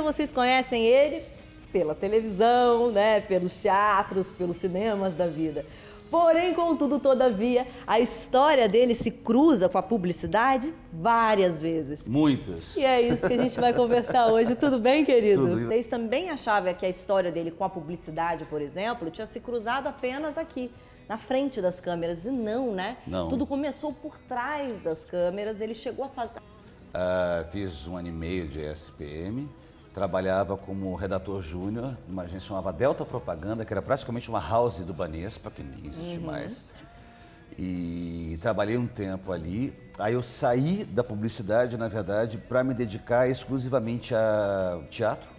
vocês conhecem ele pela televisão, né, pelos teatros, pelos cinemas da vida. Porém, contudo, todavia, a história dele se cruza com a publicidade várias vezes. Muitas. E é isso que a gente vai conversar hoje. Tudo bem, querido? Tudo. Vocês também achavam que a história dele com a publicidade, por exemplo, tinha se cruzado apenas aqui, na frente das câmeras. E não, né? Não. Tudo começou por trás das câmeras. Ele chegou a fazer... Fiz 1 ano e meio de SPM. Trabalhava como redator júnior numa agência chamada Delta Propaganda, que era praticamente uma house do Banespa, que nem existe mais. E trabalhei um tempo ali. Aí eu saí da publicidade, na verdade, para me dedicar exclusivamente a teatro.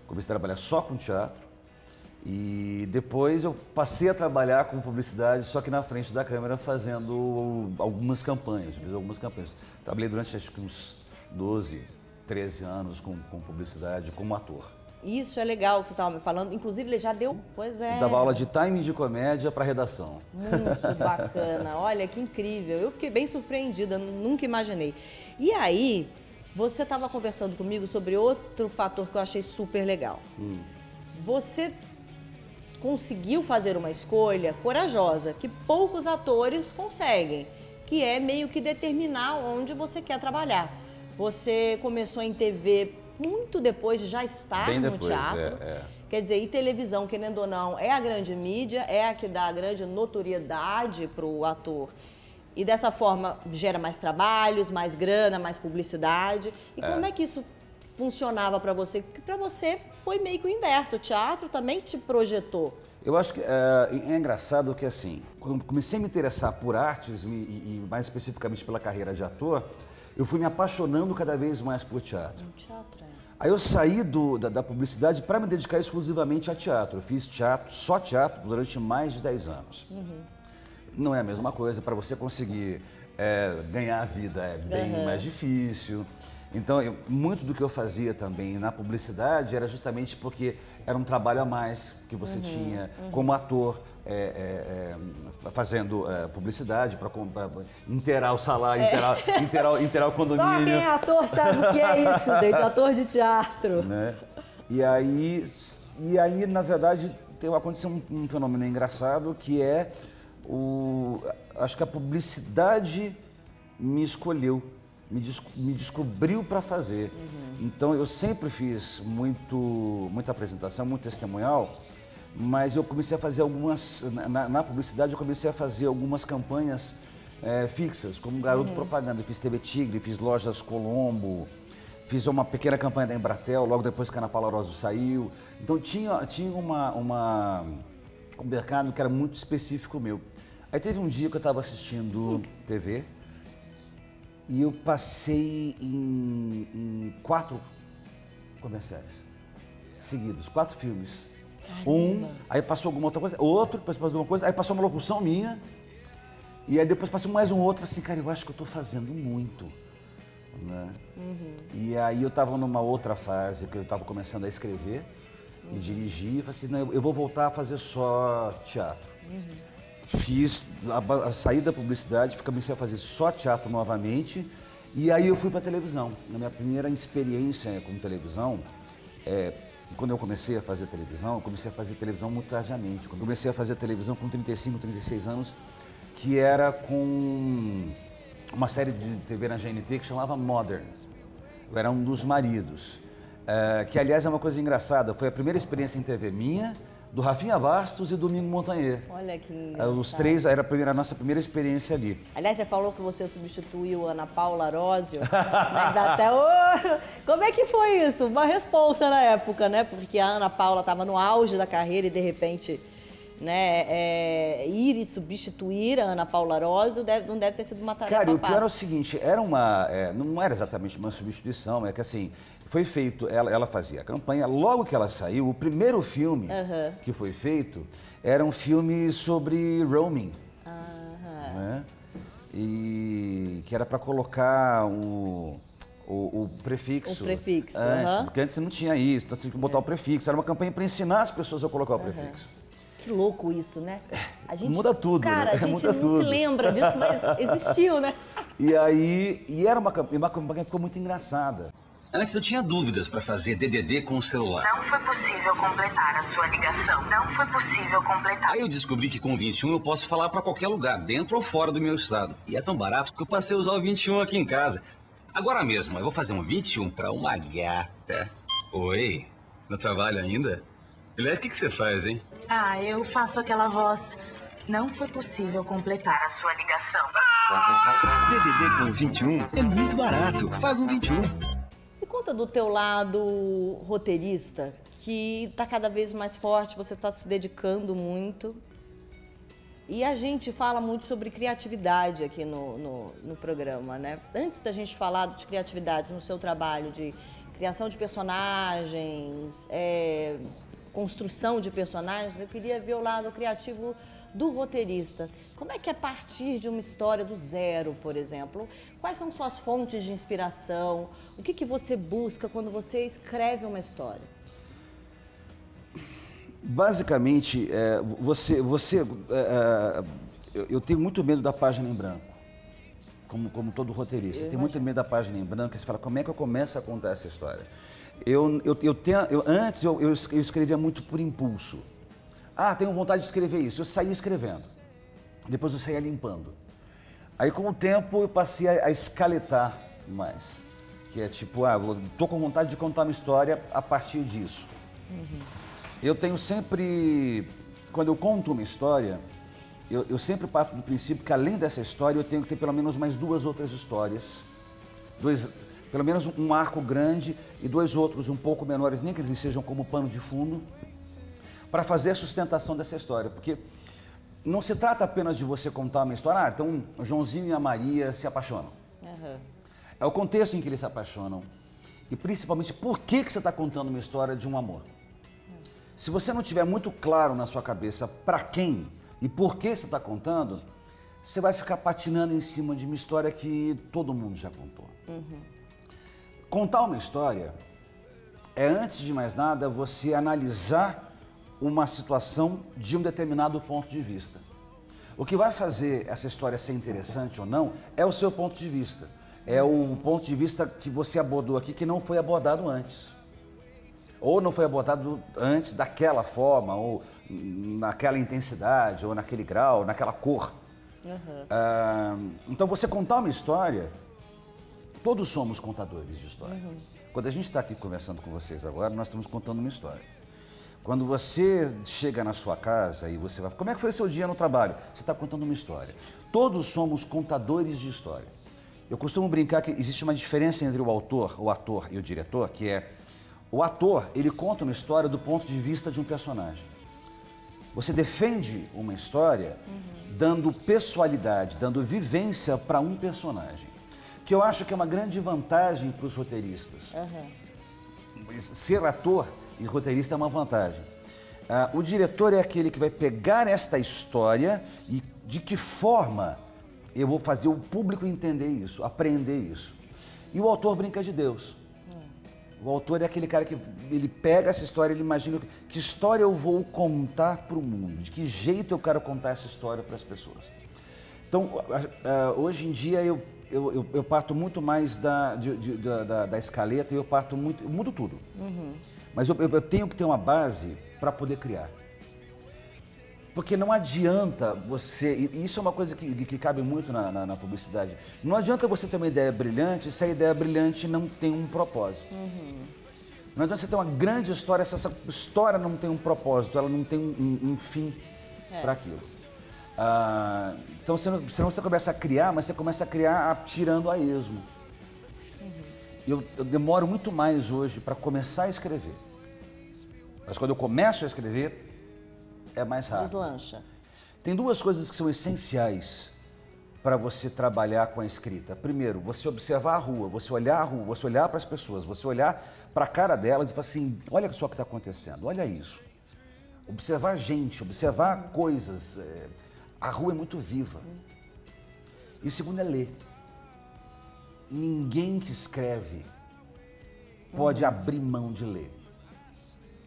Comecei a trabalhar só com teatro. E depois eu passei a trabalhar com publicidade, só que na frente da câmera, fazendo algumas campanhas. Fiz algumas campanhas. Trabalhei durante acho que uns 12, 13 anos com publicidade, como ator. Isso é legal que você estava me falando. Inclusive, ele já deu... Pois é. Eu dava aula de timing de comédia para redação. Muito bacana. Olha, que incrível. Eu fiquei bem surpreendida, nunca imaginei. E aí, você estava conversando comigo sobre outro fator que eu achei super legal. Você conseguiu fazer uma escolha corajosa, que poucos atores conseguem, que é meio que determinar onde você quer trabalhar. Você começou em TV muito depois de já estar Bem no depois, teatro. Quer dizer, e televisão, querendo ou não, é a grande mídia, é a que dá a grande notoriedade para o ator. E dessa forma gera mais trabalhos, mais grana, mais publicidade. E como é que isso funcionava para você? Porque para você foi meio que o inverso. O teatro também te projetou. Eu acho que é engraçado que, assim, quando comecei a me interessar por artes e mais especificamente pela carreira de ator, eu fui me apaixonando cada vez mais por teatro. Aí eu saí da publicidade para me dedicar exclusivamente a teatro. Eu fiz teatro, só teatro, durante mais de 10 anos. Não é a mesma coisa, para você conseguir ganhar a vida é bem mais difícil. Então, muito do que eu fazia também na publicidade era justamente porque era um trabalho a mais que você tinha como ator, fazendo publicidade para inteirar o salário, inteirar o condomínio. Só quem é ator sabe o que é isso, gente, ator de teatro. Né? E aí, na verdade, aconteceu um fenômeno engraçado que é acho que a publicidade me escolheu. Me descobriu para fazer. Então eu sempre fiz muita apresentação, muito testemunhal, mas eu comecei a fazer na publicidade eu comecei a fazer algumas campanhas fixas, como garoto propaganda. Eu fiz TV Tigre, fiz Lojas Colombo, fiz uma pequena campanha da Embratel, logo depois que a Ana Paula Arósio saiu. Então tinha um mercado que era muito específico meu. Aí teve um dia que eu estava assistindo TV, e eu passei em 4 comerciais seguidos, 4 filmes. Caramba. Aí passou alguma outra coisa, outro, depois passou alguma coisa, aí passou uma locução minha, e aí depois passou mais um outro, falei assim, cara, eu acho que eu estou fazendo muito. Né? E aí eu estava numa outra fase, que eu estava começando a escrever e dirigir, e falei assim, não, eu vou voltar a fazer só teatro. Fiz a saída da publicidade, comecei a fazer só teatro novamente, e aí eu fui para televisão. Na minha primeira experiência com televisão, quando eu comecei a fazer televisão, eu comecei a fazer televisão muito tardiamente. Quando eu comecei a fazer televisão com 35, 36 anos, que era com uma série de TV na GNT que chamava Modern. Eu era um dos maridos, que aliás é uma coisa engraçada, foi a primeira experiência em TV minha, do Rafinha Bastos e Domingo Montanher. Olha que engraçado. Os três, era a nossa primeira experiência ali. Aliás, você falou que você substituiu a Ana Paula Arósio. Até como é que foi isso? Uma responsa na época, né? Porque a Ana Paula estava no auge da carreira e, de repente, né, ir e substituir a Ana Paula Arósio não deve ter sido uma tarefa fácil. Cara, o pior é o seguinte, não era exatamente uma substituição, é que assim, foi feito, ela fazia a campanha, logo que ela saiu, o primeiro filme que foi feito era um filme sobre roaming, né? E que era para colocar o prefixo. O prefixo, antes, porque antes você não tinha isso, então você tinha que botar o prefixo, era uma campanha para ensinar as pessoas a colocar o prefixo. Que louco isso, né? A gente, muda tudo, cara, né? a gente Muda não tudo. se lembra disso, mas existiu, né? E era uma campanha que ficou muito engraçada. Antes eu tinha dúvidas para fazer DDD com o celular. Não foi possível completar a sua ligação. Não foi possível completar. Aí eu descobri que com o 21 eu posso falar para qualquer lugar, dentro ou fora do meu estado. E é tão barato que eu passei a usar o 21 aqui em casa. Agora mesmo, eu vou fazer um 21 para uma gata. Oi, no trabalho ainda? Aliás, o que você faz, hein? Ah, eu faço aquela voz. Não foi possível completar a sua ligação. DDD com 21 é muito barato. Faz um 21. E conta do teu lado roteirista, que está cada vez mais forte, você está se dedicando muito. E a gente fala muito sobre criatividade aqui no programa, né? Antes da gente falar de criatividade no seu trabalho, de criação de personagens, construção de personagens, eu queria ver o lado criativo do roteirista. Como é que é partir de uma história do zero, por exemplo? Quais são suas fontes de inspiração? O que você busca quando você escreve uma história? Basicamente, eu tenho muito medo da página em branco, como todo roteirista. Eu tenho muito medo da página em branco, e você fala, como é que eu começo a contar essa história? Antes eu escrevia muito por impulso. Ah, tenho vontade de escrever isso. Eu saía escrevendo. Depois eu saía limpando. Aí com o tempo eu passei a escaletar mais. Que é tipo, eu tô com vontade de contar uma história a partir disso. Uhum. Eu tenho sempre, quando eu conto uma história, eu sempre parto do princípio que além dessa história eu tenho que ter pelo menos mais 2 outras histórias. Pelo menos um arco grande e 2 outros um pouco menores, nem que eles sejam como pano de fundo, para fazer a sustentação dessa história. Porque não se trata apenas de você contar uma história, então o Joãozinho e a Maria se apaixonam. Uhum. É o contexto em que eles se apaixonam e principalmente por que você está contando uma história de um amor. Se você não tiver muito claro na sua cabeça para quem e por que você está contando, você vai ficar patinando em cima de uma história que todo mundo já contou. Uhum. Contar uma história é, antes de mais nada, você analisar uma situação de um determinado ponto de vista. O que vai fazer essa história ser interessante ou não é o seu ponto de vista. É o ponto de vista que você abordou aqui que não foi abordado antes. Ou não foi abordado antes daquela forma, ou naquela intensidade, ou naquele grau, naquela cor. Uhum. Então você contar uma história, todos somos contadores de história. Uhum. Quando a gente está aqui conversando com vocês agora, nós estamos contando uma história. Quando você chega na sua casa e você vai... Como é que foi o seu dia no trabalho? Você está contando uma história. Todos somos contadores de história. Eu costumo brincar que existe uma diferença entre o autor, o ator e o diretor, que é... O ator, ele conta uma história do ponto de vista de um personagem. Você defende uma história dando pessoalidade, dando vivência para um personagem. Que eu acho que é uma grande vantagem para os roteiristas. Ser ator e roteirista é uma vantagem. O diretor é aquele que vai pegar esta história e de que forma eu vou fazer o público entender isso, aprender isso. E o autor brinca de Deus. O autor é aquele cara que ele pega essa história, ele imagina que história eu vou contar para o mundo, de que jeito eu quero contar essa história para as pessoas. Então, hoje em dia eu parto muito mais da escaleta e eu mudo tudo. Uhum. Mas eu tenho que ter uma base para poder criar. Porque não adianta você... E isso é uma coisa que cabe muito na publicidade. Não adianta você ter uma ideia brilhante se a ideia brilhante não tem um propósito. Uhum. Não adianta você ter uma grande história se essa história não tem um propósito, ela não tem um fim para aquilo. Então, senão você começa a criar, mas você começa a criar tirando a esmo. Uhum. Eu demoro muito mais hoje para começar a escrever. Mas quando eu começo a escrever, é mais rápido. Deslancha. Tem 2 coisas que são essenciais para você trabalhar com a escrita. Primeiro, você observar a rua, você olhar para as pessoas, você olhar para a cara delas e falar assim, olha só o que está acontecendo, olha isso. Observar gente, observar coisas. A rua é muito viva. E segundo é ler. Ninguém que escreve pode abrir mão de ler.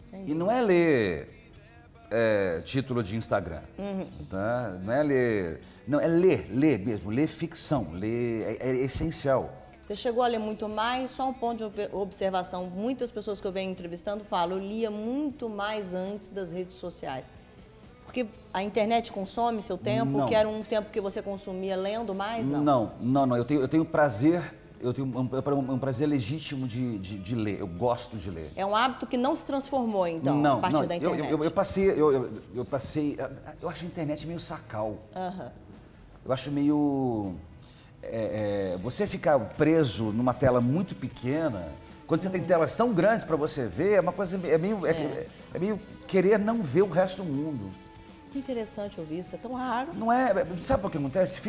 Entendi. E não é ler título de Instagram, tá? Não é ler... Não, é ler mesmo, ler ficção, ler é essencial. Você chegou a ler muito mais? Só um ponto de observação. Muitas pessoas que eu venho entrevistando falam, eu lia muito mais antes das redes sociais. Porque a internet consome seu tempo, Não. que era um tempo que você consumia lendo mais, não? Não. Eu tenho prazer, eu tenho um prazer legítimo de ler. Eu gosto de ler. É um hábito que não se transformou, então, a partir da internet? Eu passei... Eu acho a internet meio sacal. Eu acho meio... você ficar preso numa tela muito pequena, quando você tem telas tão grandes para você ver, é uma coisa é meio querer não ver o resto do mundo. Que interessante ouvir isso, é tão raro. Não é? Sabe o que acontece?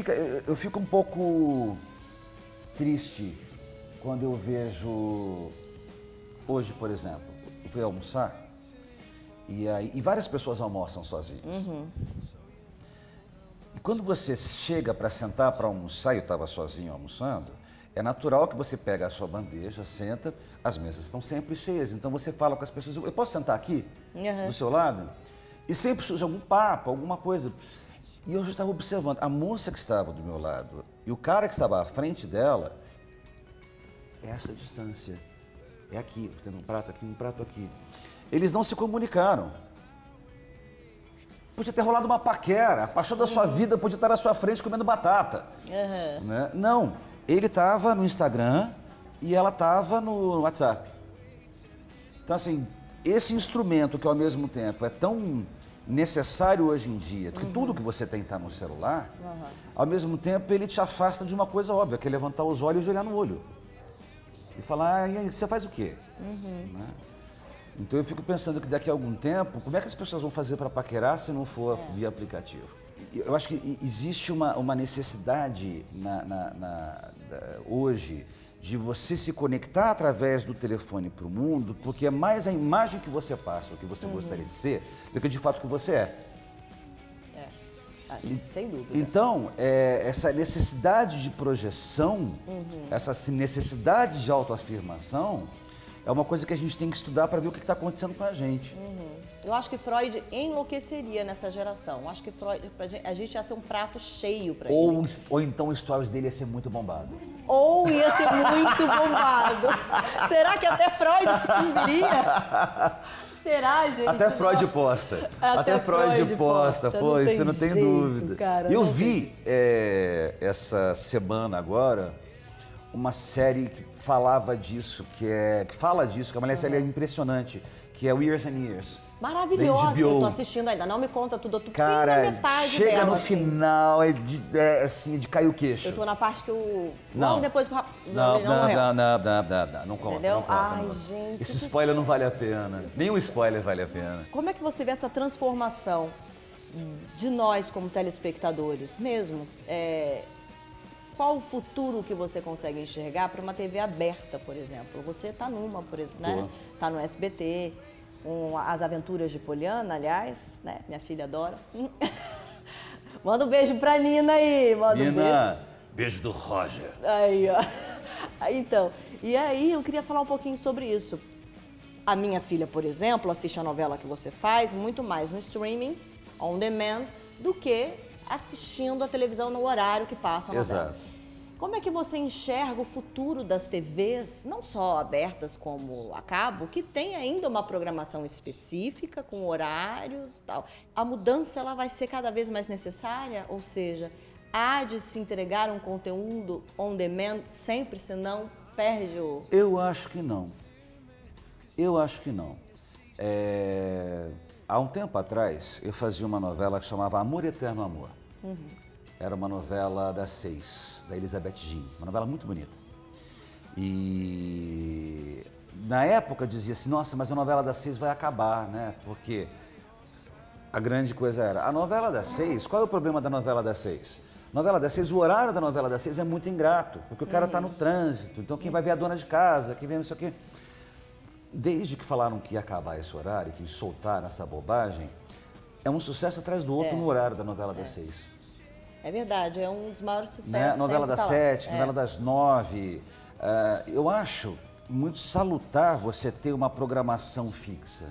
Eu fico um pouco triste quando eu vejo hoje, por exemplo, eu fui almoçar e várias pessoas almoçam sozinhas. E quando você chega para sentar para almoçar, eu estava sozinho almoçando, é natural que você pega a sua bandeja, senta, as mesas estão sempre cheias, então você fala com as pessoas, eu posso sentar aqui, do seu lado? E sempre surge algum papo, alguma coisa. E eu já estava observando, a moça que estava do meu lado e o cara que estava à frente dela, é essa distância, é aqui, tendo um prato aqui, um prato aqui. Eles não se comunicaram. Podia ter rolado uma paquera, a paixão da sua vida podia estar à sua frente comendo batata. Né? Não, ele estava no Instagram e ela estava no WhatsApp. Então, assim, esse instrumento que ao mesmo tempo é tão necessário hoje em dia, que tudo que você tem está no celular, ao mesmo tempo ele te afasta de uma coisa óbvia, que é levantar os olhos e olhar no olho. E falar, e aí, você faz o quê? Né? Então eu fico pensando que daqui a algum tempo, como é que as pessoas vão fazer para paquerar se não for via aplicativo? Eu acho que existe uma necessidade hoje de você se conectar através do telefone para o mundo, porque é mais a imagem que você passa, o que você gostaria de ser, do que de fato o que você é. Sem dúvida. Então, essa necessidade de projeção, essa necessidade de autoafirmação, é uma coisa que a gente tem que estudar para ver o que está acontecendo com a gente. Eu acho que Freud enlouqueceria nessa geração. Eu acho que Freud, a gente ia ser um prato cheio para ele. Ou então o stories dele ia ser muito bombado. Ou ia ser muito bombado. Será que até Freud sucumbiria? Será, gente? Até Freud posta. Até Freud posta. Pô, isso não tem dúvida. Cara, eu vi essa semana agora uma série que falava disso, que fala disso, que é uma série impressionante, que é Years and Years. Maravilhosa, eu tô assistindo ainda, não me conta tudo, eu tô cara, bem na metade chega dela. No assim. final, assim, de cair o queixo. Eu tô na parte que o... Não. Logo depois... Não conta, entendeu? não conta. Ai, gente... Esse spoiler não vale a pena, nenhum spoiler vale a pena. Como é que você vê essa transformação de nós como telespectadores mesmo? Qual o futuro que você consegue enxergar para uma TV aberta, por exemplo? Você está numa, né? Tá no SBT, As Aventuras de Poliana, aliás, né? Minha filha adora. Manda um beijo pra Nina aí. Nina, beijo do Roger. Aí, ó. Então, e aí eu queria falar um pouquinho sobre isso. A minha filha, por exemplo, assiste a novela que você faz muito mais no streaming, on demand, do que assistindo a televisão no horário que passa a novela. Exato. Como é que você enxerga o futuro das TVs, não só abertas como a cabo, que tem ainda uma programação específica, com horários e tal? A mudança ela vai ser cada vez mais necessária? Ou seja, há de se entregar um conteúdo on demand sempre, senão perde o... Eu acho que não. Há um tempo atrás, eu fazia uma novela que chamava Amor Eterno Amor. Era uma novela das 6, da Elizabeth Jean, uma novela muito bonita. E na época dizia assim, nossa, mas a novela das 6 vai acabar, né? Porque a grande coisa era, a novela das 6, qual é o problema da novela das 6? Novela das 6, o horário da novela das 6 é muito ingrato, porque o cara está no trânsito, então quem vai ver a dona de casa, quem vê não sei o quê. Desde que falaram que ia acabar esse horário, que soltaram essa bobagem, é um sucesso atrás do outro no horário da novela das 6. É verdade, é um dos maiores sucessos. Né? Novela das 7, novela das 9. Eu acho muito salutar você ter uma programação fixa.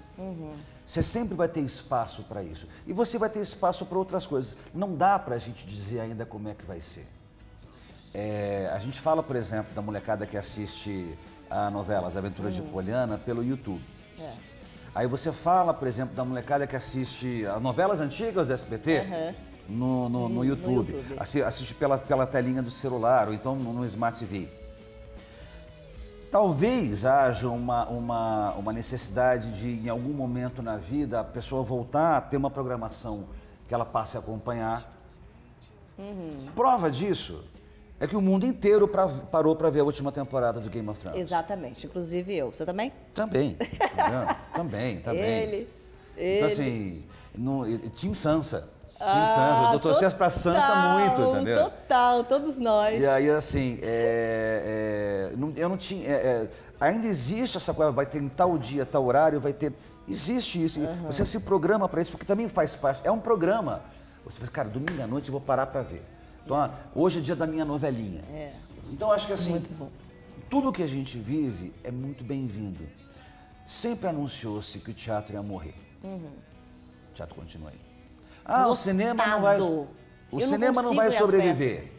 Você sempre vai ter espaço para isso. E você vai ter espaço para outras coisas. Não dá para a gente dizer ainda como é que vai ser. A gente fala, por exemplo, da molecada que assiste a novela As Aventuras de Poliana pelo YouTube. Aí você fala, por exemplo, da molecada que assiste as novelas antigas do SBT no YouTube. Assiste pela telinha do celular ou então no Smart TV. Talvez haja uma necessidade de, em algum momento na vida, a pessoa voltar a ter uma programação que ela passe a acompanhar. Prova disso é que o mundo inteiro parou para ver a última temporada do Game of Thrones. Exatamente, inclusive eu. Você também? Também, também. Ele. Então assim, Team Sansa. Team Sansa, eu torcia pra Sansa muito, entendeu? Total, todos nós. E aí, assim, eu não tinha... ainda existe essa coisa, vai ter em tal dia, tal horário, vai ter... Existe isso, você se programa para isso, porque também faz parte, é um programa. Você fala, cara, domingo à noite eu vou parar para ver. Então, hoje é dia da minha novelinha. Então, acho que assim, tudo que a gente vive é muito bem-vindo. Sempre anunciou-se que o teatro ia morrer. O teatro continua aí. O cinema não vai... O cinema não vai sobreviver.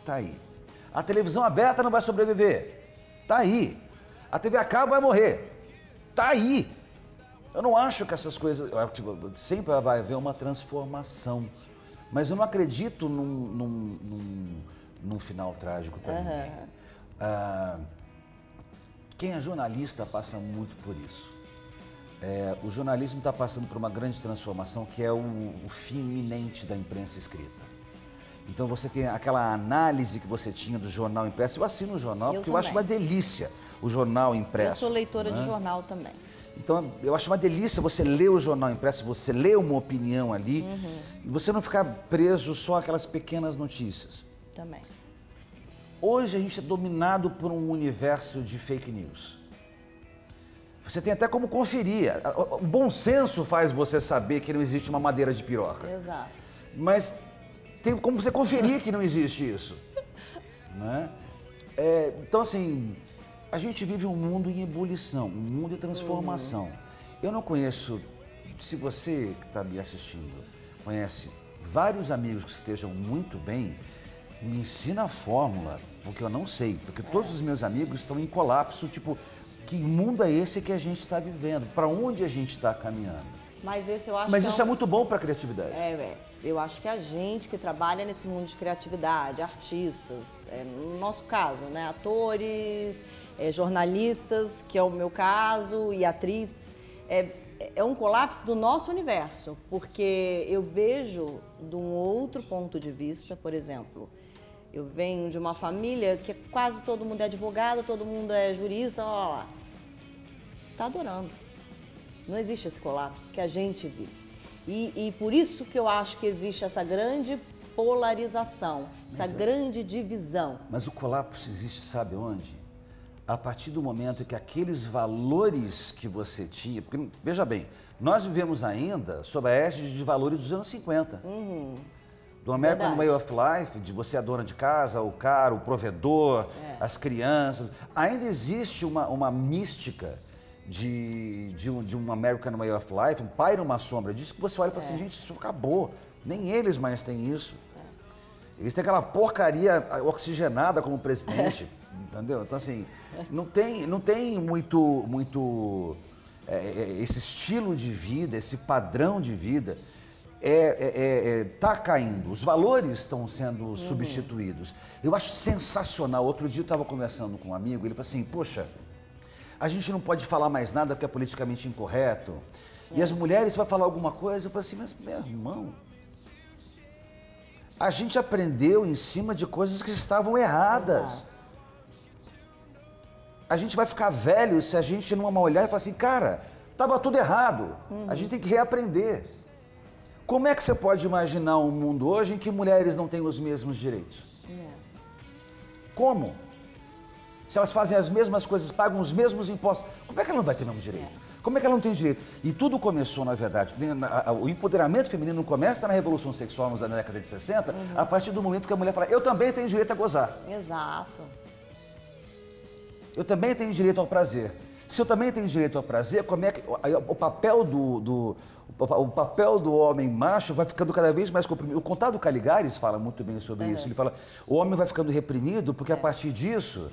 Tá aí. A televisão aberta não vai sobreviver. Tá aí. A TV a cabo vai morrer. Tá aí. Eu não acho que essas coisas... Sempre vai haver uma transformação. Mas eu não acredito num final trágico para ninguém. Quem é jornalista passa muito por isso. O jornalismo está passando por uma grande transformação que é o fim iminente da imprensa escrita. Então você tem aquela análise que você tinha do jornal impresso. Eu assino o jornal porque eu acho uma delícia o jornal impresso. Eu sou leitora de jornal também. Então eu acho uma delícia você ler o jornal impresso, você ler uma opinião ali e você não ficar preso só àquelas pequenas notícias. Também. Hoje a gente é dominado por um universo de fake news. Você tem até como conferir. O bom senso faz você saber que não existe uma madeira de piroca. Exato. Mas tem como você conferir que não existe isso. Né? Então, assim, a gente vive um mundo em ebulição, um mundo em transformação. Eu não conheço, se você que está me assistindo conhece vários amigos que estejam muito bem, me ensina a fórmula, porque eu não sei. Porque todos os meus amigos estão em colapso, tipo... Que mundo é esse que a gente está vivendo? Para onde a gente está caminhando? Mas esse eu acho Mas isso é muito bom para a criatividade. Eu acho que a gente que trabalha nesse mundo de criatividade, artistas, no nosso caso, né, atores, jornalistas, que é o meu caso, e atriz, é um colapso do nosso universo, porque eu vejo de um outro ponto de vista, por exemplo. Eu venho de uma família que quase todo mundo é advogado, todo mundo é jurista, ó lá. Tá adorando. Não existe esse colapso que a gente vive. E por isso que eu acho que existe essa grande polarização, essa grande divisão. Mas o colapso existe, sabe onde? A partir do momento que aqueles valores que você tinha... Porque, veja bem, nós vivemos ainda sob a égide de valores dos anos 50. Do American Way of Life, de você é a dona de casa, o cara, o provedor, as crianças. Ainda existe uma mística de um American Way of Life, um pai numa sombra disso, que você olha e fala assim, gente, isso acabou. Nem eles mais têm isso. Eles têm aquela porcaria oxigenada como presidente, entendeu? Então, assim, não tem muito esse estilo de vida, esse padrão de vida. Tá caindo, os valores estão sendo substituídos. Eu acho sensacional. Outro dia eu estava conversando com um amigo, ele falou assim, poxa, a gente não pode falar mais nada porque é politicamente incorreto. E as mulheres vão falar alguma coisa, eu falei assim, mas meu irmão, a gente aprendeu em cima de coisas que estavam erradas. A gente vai ficar velho se a gente não olhar e falar assim, cara, estava tudo errado, a gente tem que reaprender. Como é que você pode imaginar um mundo hoje em que mulheres não têm os mesmos direitos? Como? Se elas fazem as mesmas coisas, pagam os mesmos impostos, como é que ela não vai ter o mesmo direito? Como é que ela não tem direito? E tudo começou, na verdade, o empoderamento feminino começa na Revolução Sexual na década de 60, a partir do momento que a mulher fala, eu também tenho direito a gozar. Exato. Eu também tenho direito ao prazer. Se eu também tenho direito ao prazer, como é que o papel o papel do homem macho vai ficando cada vez mais comprimido. O Contado Caligares fala muito bem sobre isso. Ele fala, o homem vai ficando reprimido porque a partir disso,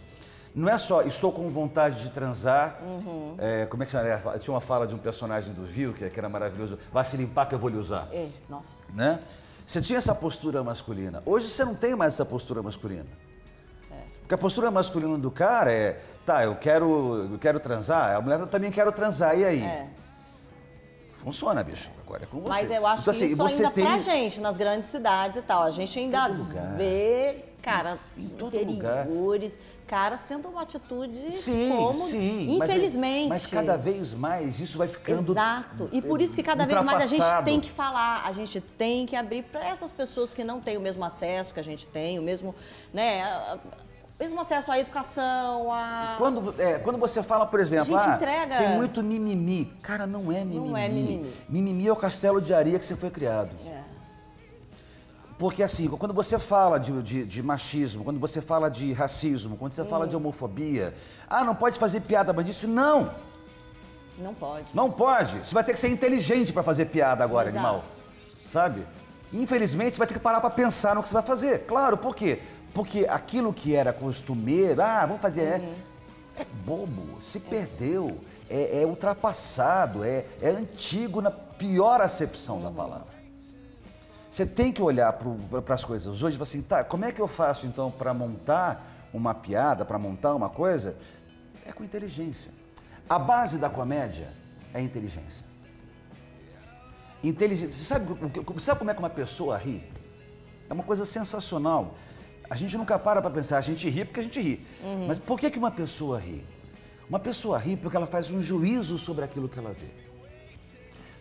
não é só estou com vontade de transar, como é que chama? Tinha uma fala de um personagem do Viu, que era maravilhoso, vai se limpar que eu vou lhe usar. Nossa. Né? Você tinha essa postura masculina. Hoje você não tem mais essa postura masculina. Porque a postura masculina do cara é, tá, eu quero transar, a mulher também quero transar, e aí? Funciona, bicho, agora é com você. Mas eu acho então, que isso ainda pra gente, nas grandes cidades e tal, a gente ainda vê, cara, interiores, caras tendo uma atitude infelizmente. Mas cada vez mais isso vai ficando... Exato, e por isso que cada vez mais a gente tem que falar, a gente tem que abrir para essas pessoas que não têm o mesmo acesso que a gente tem, o mesmo, né... mesmo acesso à educação, a... Quando você fala, por exemplo, entrega... tem muito mimimi. Cara, não é mimimi. Não é mimimi. Mimimi é o castelo de areia que você foi criado. Porque assim, quando você fala de machismo, quando você fala de racismo, quando você fala de homofobia, não pode fazer piada, mas disso não. Não pode. Não pode. Você vai ter que ser inteligente para fazer piada agora, animal. Sabe? Infelizmente, você vai ter que parar para pensar no que você vai fazer. Claro, por quê? Porque aquilo que era costumeiro, vamos fazer, é bobo, se perdeu, é ultrapassado, é antigo na pior acepção da palavra. Você tem que olhar para as coisas hoje e falar assim, tá, como é que eu faço então para montar uma piada, para montar uma coisa? É com inteligência. A base da comédia é inteligência. Inteligência. Sabe como é que uma pessoa ri? É uma coisa sensacional. A gente nunca para pensar, a gente ri porque a gente ri. Mas por que uma pessoa ri? Uma pessoa ri porque ela faz um juízo sobre aquilo que ela vê.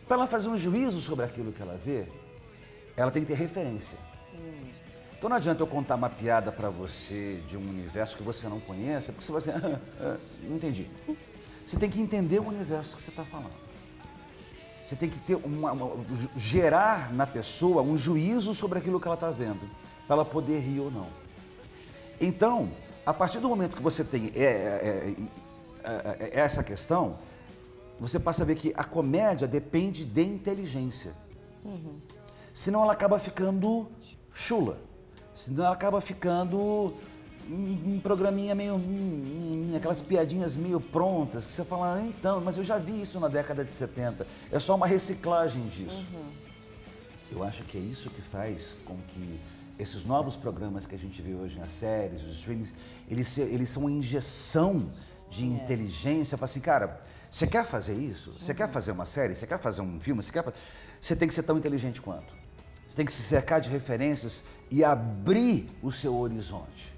Para ela fazer um juízo sobre aquilo que ela vê, ela tem que ter referência. Então não adianta eu contar uma piada para você de um universo que você não conhece, porque você vai dizer, não entendi. Você tem que entender o universo que você está falando. Você tem que ter gerar na pessoa um juízo sobre aquilo que ela está vendo, para ela poder rir ou não. Então, a partir do momento que você tem essa questão, você passa a ver que a comédia depende de inteligência. Senão ela acaba ficando chula. Senão ela acaba ficando um programinha meio... aquelas piadinhas meio prontas, que você fala, então, mas eu já vi isso na década de 70. É só uma reciclagem disso. Eu acho que é isso que faz com que esses novos programas que a gente vê hoje nas séries, os streamings, eles são uma injeção de inteligência. Fala assim, cara, você quer fazer isso? Você quer fazer uma série? Você quer fazer um filme? Você tem que ser tão inteligente quanto. Você tem que se cercar de referências e abrir o seu horizonte.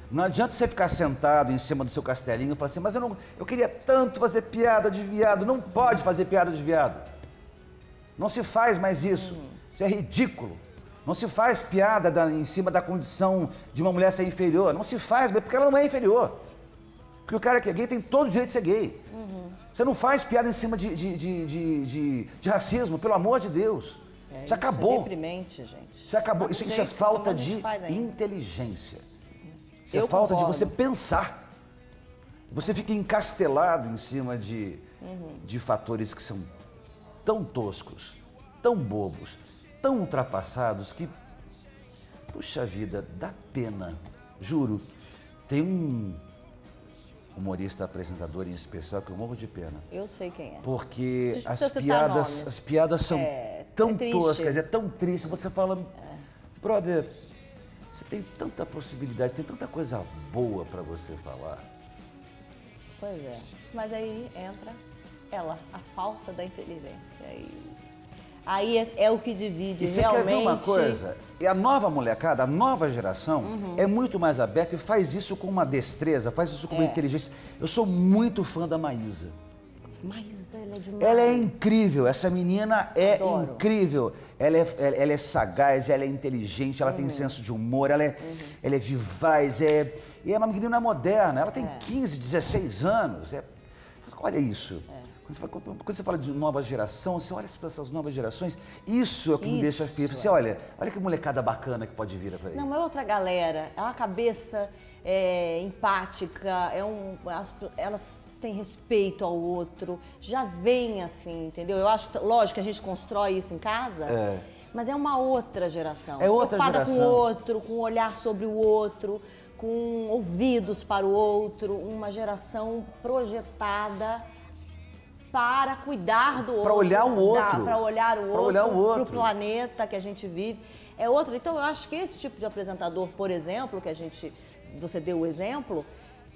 Não adianta você ficar sentado em cima do seu castelinho e falar assim, mas eu queria tanto fazer piada de viado. Não pode fazer piada de viado. Não se faz mais isso. Isso é ridículo. Não se faz piada em cima da condição de uma mulher ser inferior. Não se faz, porque ela não é inferior. Porque o cara que é gay tem todo o direito de ser gay. Você não faz piada em cima de racismo, pelo amor de Deus. Isso acabou. Isso é deprimente, gente. Isso acabou. Isso é falta de inteligência. Isso é falta de você pensar. Você fica encastelado em cima de fatores que são tão toscos, tão bobos, tão ultrapassados que, puxa vida, dá pena. Juro, tem um humorista, apresentador em especial que eu morro de pena. Eu sei quem é. Porque as piadas são tão toscas, é tão triste. Você fala, brother, você tem tanta possibilidade, tem tanta coisa boa para você falar. Pois é. Mas aí entra a falta da inteligência. Aí é o que divide e você realmente. Quer ver uma coisa? E a nova molecada, a nova geração é muito mais aberta e faz isso com uma destreza, faz isso com uma inteligência. Eu sou muito fã da Maísa. Maísa, ela é demais. Ela é incrível, essa menina é incrível. Ela é sagaz, ela é inteligente, ela tem senso de humor, ela é vivaz, e é uma menina moderna. Ela tem 15, 16 anos. Olha isso. Quando você fala de nova geração, você olha para essas novas gerações, isso é o que me deixa firme. Você olha que molecada bacana que pode vir por aí. Não, é outra galera, é uma cabeça empática, elas têm respeito ao outro, já vem assim, entendeu? Eu acho que, lógico que a gente constrói isso em casa, mas é uma outra geração. É outra preocupada geração. com o outro, com o olhar sobre o outro, com ouvidos para o outro, uma geração projetada para cuidar do outro. Para olhar o outro. Para olhar o outro. Para olhar o outro. Para o planeta que a gente vive. É outro. Então, eu acho que esse tipo de apresentador, por exemplo, você deu o exemplo,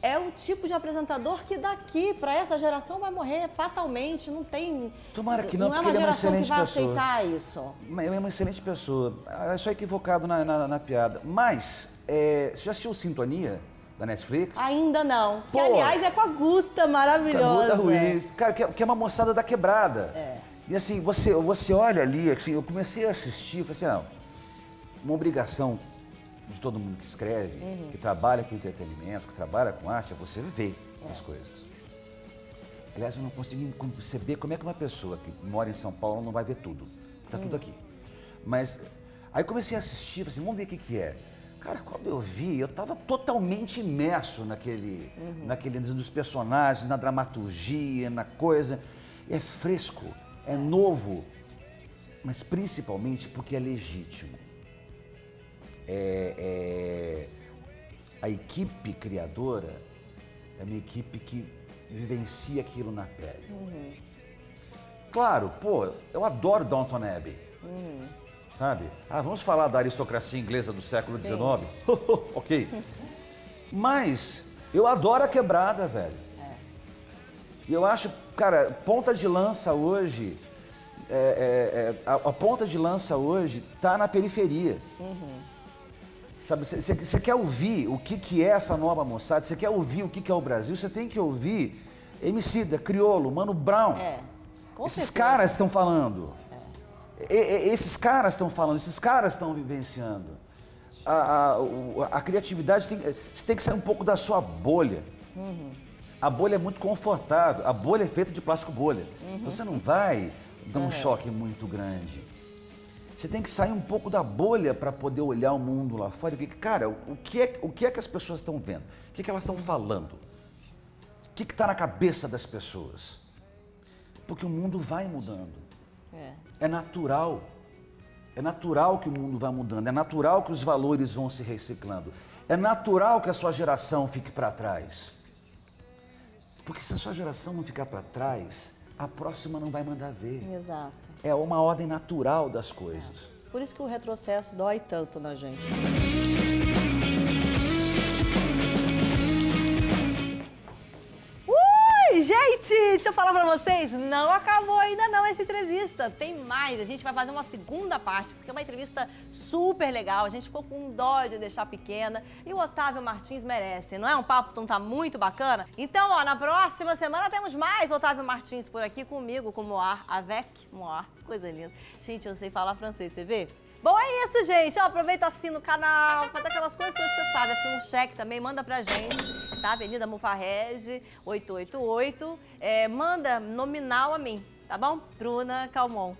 é o tipo de apresentador que daqui para essa geração vai morrer fatalmente. Não tem. Tomara que não, não é porque uma ele é uma geração que excelente vai pessoa. aceitar isso. Ele é uma excelente pessoa. É só equivocado na piada. Mas, você já assistiu Sintonia, da Netflix? Ainda não. Pô, que, aliás, é com a Guta, maravilhosa. Guta Ruiz. Cara, que é uma moçada da quebrada. E assim, você olha ali, assim, eu comecei a assistir, falei assim, uma obrigação de todo mundo que escreve, que trabalha com entretenimento, que trabalha com arte, é você ver as coisas. Aliás, eu não consegui conceber como é que uma pessoa que mora em São Paulo não vai ver tudo. Tá tudo aqui. Mas aí comecei a assistir, falei assim, vamos ver o que é. Cara, quando eu vi, eu estava totalmente imerso naquele dos personagens, na dramaturgia, na coisa. É fresco, é novo, mas principalmente porque é legítimo. A equipe criadora é uma equipe que vivencia aquilo na pele. Claro, pô, eu adoro Downton Abbey. Sabe? Vamos falar da aristocracia inglesa do século XIX? Ok. Mas eu adoro a quebrada, velho. E eu acho, cara, ponta de lança hoje, a ponta de lança hoje tá na periferia. Sabe, você quer ouvir o que é essa nova moçada, você quer ouvir o que é o Brasil, você tem que ouvir Emicida, Criolo, Mano Brown. Esses caras estão falando. Esses caras estão falando, esses caras estão vivenciando. A criatividade você tem que sair um pouco da sua bolha. A bolha é muito confortável, a bolha é feita de plástico bolha. Então você não vai dar um choque muito grande. Você tem que sair um pouco da bolha para poder olhar o mundo lá fora e ver, cara, o que é que as pessoas estão vendo? O que é que elas estão falando? O que está na cabeça das pessoas? Porque o mundo vai mudando. É natural. É natural que o mundo vá mudando. É natural que os valores vão se reciclando. É natural que a sua geração fique para trás. Porque se a sua geração não ficar para trás, a próxima não vai mandar ver. Exato. É uma ordem natural das coisas. Por isso que o retrocesso dói tanto na gente. Gente, deixa eu falar pra vocês, não acabou ainda não essa entrevista, tem mais, a gente vai fazer uma segunda parte, porque é uma entrevista super legal, a gente ficou com dó de deixar pequena e o Otávio Martins merece, não é? Um papo não tá muito bacana? Então, ó, na próxima semana temos mais Otávio Martins por aqui comigo, com Moar, avec Moar, coisa linda. Gente, eu sei falar francês, você vê? Bom, é isso, gente. Ó, aproveita, assina o canal, faz aquelas coisas todas que você sabe. Assina um cheque também, manda pra gente, tá? Avenida Mufarrege, 888. Manda nominal a mim, tá bom? Bruna Calmon.